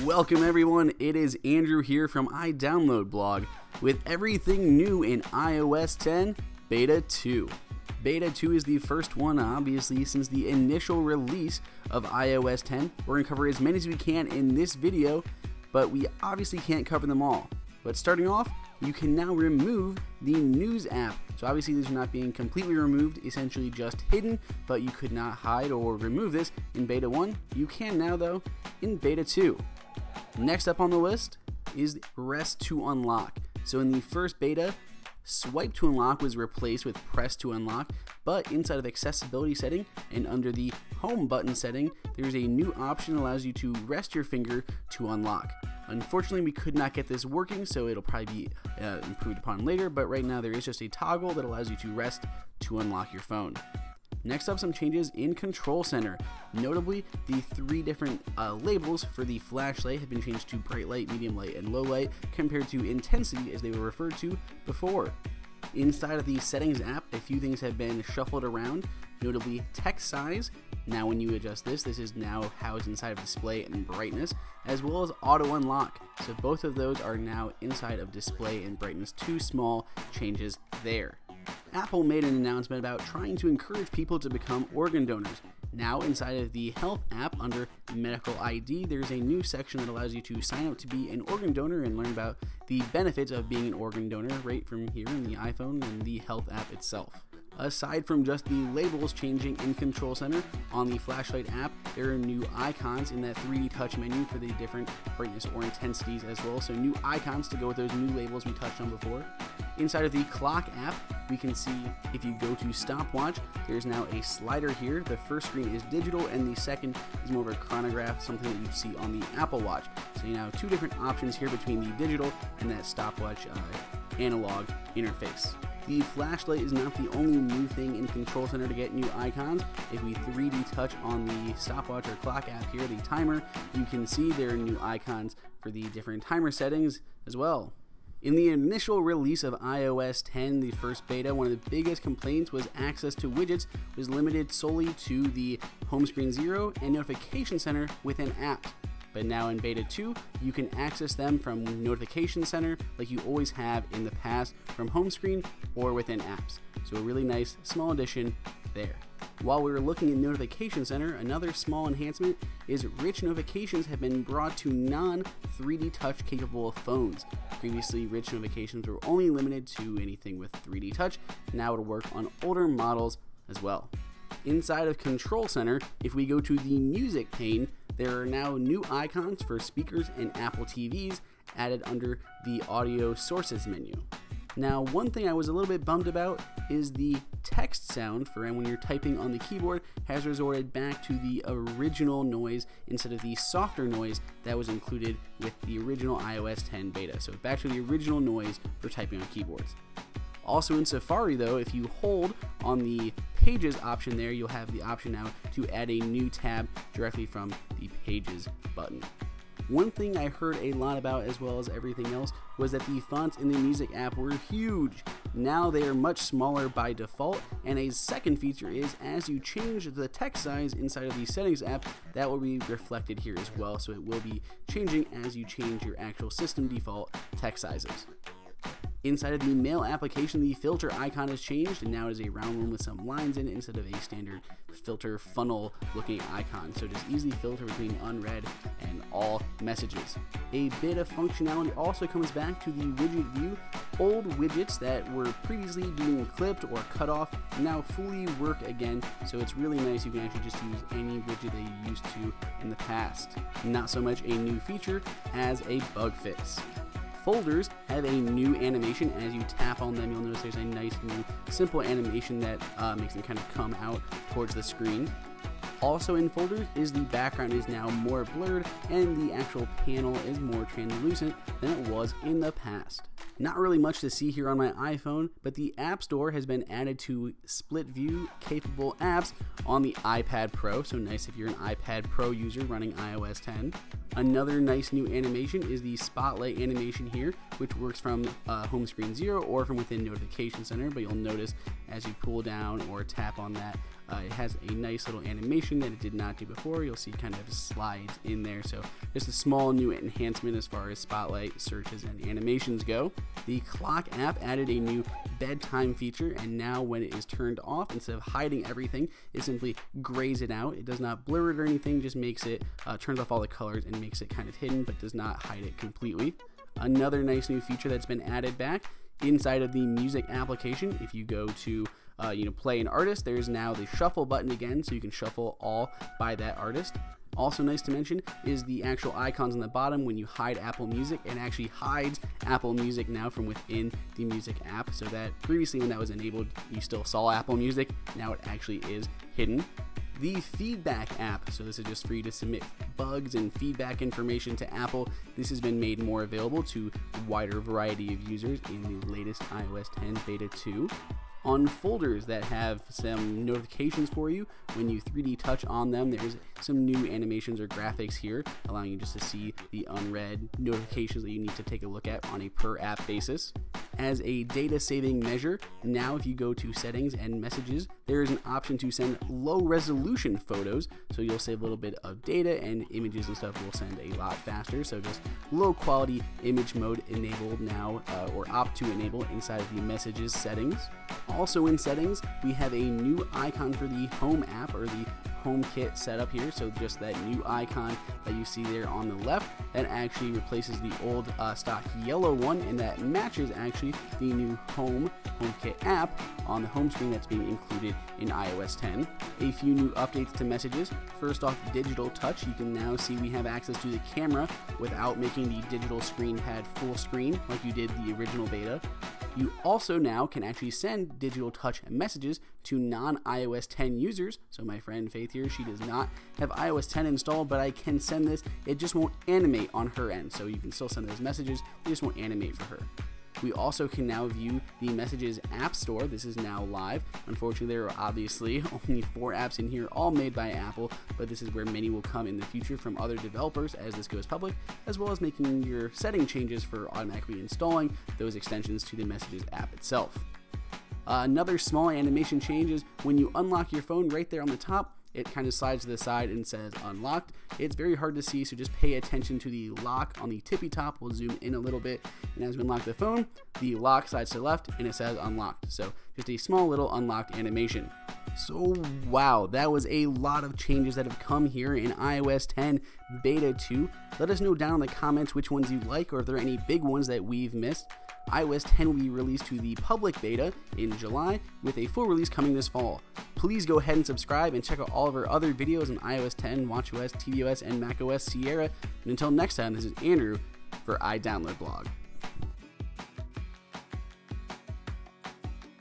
Welcome everyone, it is Andrew here from iDownload blog with everything new in iOS 10 Beta 2. Beta 2 is the first one, obviously, since the initial release of iOS 10. We're going to cover as many as we can in this video, but we obviously can't cover them all. But starting off, you can now remove the News app. So obviously these are not being completely removed, essentially just hidden, but you could not hide or remove this in Beta 1. You can now though in Beta 2. Next up on the list is Rest to Unlock. So in the first beta, Swipe to Unlock was replaced with Press to Unlock, but inside of Accessibility setting and under the Home button setting, there's a new option that allows you to rest your finger to unlock. Unfortunately, we could not get this working, so it'll probably be improved upon later, but right now there is just a toggle that allows you to rest to unlock your phone. Next up, some changes in Control Center. Notably, the three different labels for the flashlight have been changed to bright light, medium light, and low light compared to intensity as they were referred to before. Inside of the Settings app, a few things have been shuffled around, notably text size. Now when you adjust this is now housed inside of display and brightness, as well as auto unlock. So both of those are now inside of display and brightness, two small changes there. Apple made an announcement about trying to encourage people to become organ donors. Now inside of the Health app under Medical ID, there's a new section that allows you to sign up to be an organ donor and learn about the benefits of being an organ donor right from here in the iPhone and the Health app itself. Aside from just the labels changing in Control Center, on the Flashlight app, there are new icons in that 3D touch menu for the different brightness or intensities as well, so new icons to go with those new labels we touched on before. Inside of the Clock app, we can see if you go to Stopwatch, there's now a slider here. The first screen is digital and the second is more of a chronograph, something that you see on the Apple Watch. So you now have two different options here between the digital and that Stopwatch analog interface. The flashlight is not the only new thing in Control Center to get new icons. If we 3D touch on the Stopwatch or Clock app here, the timer, you can see there are new icons for the different timer settings as well. In the initial release of iOS 10, the first beta, one of the biggest complaints was access to widgets was limited solely to the Home Screen 0 and Notification Center within apps. But now in Beta 2, you can access them from Notification Center like you always have in the past from home screen or within apps. So a really nice small addition there. While we were looking at Notification Center, another small enhancement is rich notifications have been brought to non-3D touch capable phones. Previously, rich notifications were only limited to anything with 3D touch. Now it'll work on older models as well. Inside of Control Center, if we go to the Music pane, there are now new icons for speakers and Apple TVs added under the Audio Sources menu. Now, one thing I was a little bit bummed about is the text sound for when you're typing on the keyboard has resorted back to the original noise instead of the softer noise that was included with the original iOS 10 beta. So back to the original noise for typing on keyboards. Also in Safari though, if you hold on the Pages option there, you'll have the option now to add a new tab directly from the Pages button. One thing I heard a lot about as well as everything else was that the fonts in the Music app were huge. Now they are much smaller by default, and a second feature is as you change the text size inside of the Settings app, that will be reflected here as well, so it will be changing as you change your actual system default text sizes. Inside of the Mail application, the filter icon has changed and now is a round one with some lines in it instead of a standard filter funnel looking icon. So just easily filter between unread and all messages. A bit of functionality also comes back to the widget view. Old widgets that were previously being clipped or cut off now fully work again. So it's really nice. You can actually just use any widget that you used to in the past. Not so much a new feature as a bug fix. Folders have a new animation. As you tap on them, you'll notice there's a nice new simple animation that makes them kind of come out towards the screen. Also in folders is the background is now more blurred and the actual panel is more translucent than it was in the past. Not really much to see here on my iPhone, but the App Store has been added to split view capable apps on the iPad Pro, so nice if you're an iPad Pro user running iOS 10. Another nice new animation is the Spotlight animation here, which works from Home Screen 0 or from within Notification Center, but you'll notice as you pull down or tap on that It has a nice little animation that it did not do before. You'll see kind of slides in there, so just a small new enhancement as far as spotlight, searches, and animations go. The clock app added a new bedtime feature, and now when it is turned off, instead of hiding everything, it simply grays it out. It does not blur it or anything, just makes it, turns off all the colors and makes it kind of hidden, but does not hide it completely. Another nice new feature that's been added back inside of the music application, if you go to play an artist, there's now the shuffle button again, so you can shuffle all by that artist. Also nice to mention is the actual icons on the bottom. When you hide Apple Music, it actually hides Apple Music now from within the music app, so that previously when that was enabled, you still saw Apple Music. Now it actually is hidden. The feedback app, so this is just for you to submit bugs and feedback information to Apple. This has been made more available to a wider variety of users in the latest iOS 10 Beta 2. On folders that have some notifications for you, when you 3D touch on them, there's some new animations or graphics here, allowing you just to see the unread notifications that you need to take a look at on a per app basis. As a data saving measure, now if you go to settings and messages, there is an option to send low resolution photos, so you'll save a little bit of data, and images and stuff will send a lot faster. So just low quality image mode enabled now, or opt to enable inside of the messages settings. Also in settings, we have a new icon for the home app, or the HomeKit setup here. So just that new icon that you see there on the left, that actually replaces the old stock yellow one, and that matches actually the new HomeKit app on the home screen that's being included in iOS 10. A few new updates to messages. First off, digital touch. You can now see we have access to the camera without making the digital screen pad full screen like you did the original beta. You also now can actually send digital touch messages to non-iOS 10 users. So my friend Faith here, she does not have iOS 10 installed, but I can send this. It just won't animate on her end. So you can still send those messages, it just won't animate for her. We also can now view the Messages App Store. This is now live. Unfortunately, there are obviously only 4 apps in here, all made by Apple, but this is where many will come in the future from other developers as this goes public, as well as making your setting changes for automatically installing those extensions to the Messages app itself. Another small animation change is when you unlock your phone right there on the top, it kind of slides to the side and says unlocked. It's very hard to see, so just pay attention to the lock on the tippy top. We'll zoom in a little bit, and as we unlock the phone, the lock slides to the left and it says unlocked. So just a small little unlocked animation. So wow, that was a lot of changes that have come here in iOS 10 Beta 2. Let us know down in the comments which ones you like, or if there are any big ones that we've missed. iOS 10 will be released to the public beta in July, with a full release coming this fall. Please go ahead and subscribe and check out all of our other videos on iOS 10, watchOS, tvOS, and macOS Sierra. And until next time, this is Andrew for iDownload Blog.